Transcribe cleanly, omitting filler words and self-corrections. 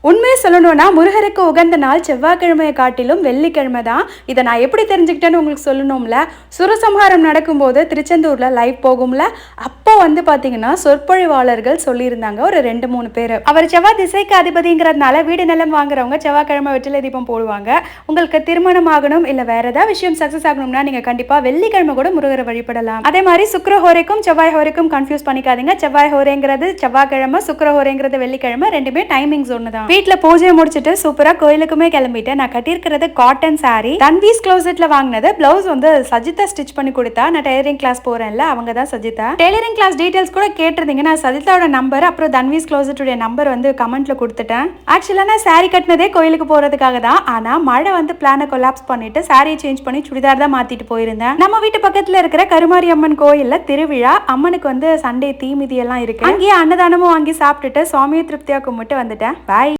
உண்மையை சொல்லணும்னா முருகருக்கு உகந்த நாள் செவ்வாய்க்கிழமையை காட்டிலும் வெள்ளிக்கிழமை தான். இதை நான் எப்படி தெரிஞ்சுக்கிட்டேன்னு உங்களுக்கு சொல்லணும்ல. சுரசம்ஹாரம் நடக்கும்போது திருச்செந்தூரில் லைவ் போகும்ல, அப்போ வந்து பார்த்தீங்கன்னா சொற்பொழிவாளர்கள் சொல்லியிருந்தாங்க ஒரு 2-3 பேர். அவர் செவ்வாய் திசைக்கு அதிபதிங்கிறதுனால வீடு நிலம் வாங்குறவங்க செவ்வாய்க்கிழமை வெற்றிலை தீபம் போடுவாங்க. உங்களுக்கு திருமணம் ஆகணும் இல்லை வேற ஏதாவது விஷயம் சக்ஸஸ் ஆகணும்னா நீங்கள் கண்டிப்பாக வெள்ளிக்கிழமை கூட முருகரை வழிபடலாம். அதே மாதிரி சுக்கிரஹோரைக்கும் செவ்வாய் ஹோரைக்கும் கன்ஃபியூஸ் பண்ணிக்காதீங்க. செவ்வாய் ஹோரைங்கிறது செவ்வாய்க்கிழமை, சுக்கிரஹோரைங்கிறது வெள்ளிக்கிழமை, ரெண்டுமே டைமிங்ஸ் ஒன்று தான். வீட்டில் பூஜையை முடிச்சுட்டு சூப்பராக கோயிலுக்குமே கிளம்பிட்டேன். நான் கட்டியிருக்கிறது காட்டன் சாரி. தன்வீஸ் க்ளோசெட்ல வாங்கினது. பிளவுஸ் வந்து சஜிதா ஸ்டிச் பண்ணி கொடுத்தா. நான் டெய்லரிங் கிளாஸ் போறேன்ல, அவங்க தான் சஜிதா. டெய்லரிங் கிளாஸ் டீடைல்ஸ் கூட கேட்டிருந்தீங்க. நான் சஜிதாவோட நம்பர் அப்புறம் தன்வீஸ் க்ளோசெட்டுடைய நம்பர் வந்து கமெண்ட்ல கொடுத்துட்டேன். ஆக்சுவலாக நான் சாரி கட்டினதே கோயிலுக்கு போறதுக்காக தான். ஆனா மழை வந்து பிளானை கொலாப்ஸ் பண்ணிட்டு சாரியை சேஞ்ச் பண்ணி சுடிதார் தான் மாத்திட்டு போயிருந்தேன். நம்ம வீட்டு பக்கத்துல இருக்கிற கருமாரி அம்மன் கோயில்ல திருவிழா. அம்மனுக்கு வந்து சண்டே தீமிதி எல்லாம் இருக்கு. அங்கேயே அன்னதானமும் வாங்கி சாப்பிட்டுட்டு சுவாமியை திருப்தியா கும்பிட்டு வந்துட்டேன். பாய்.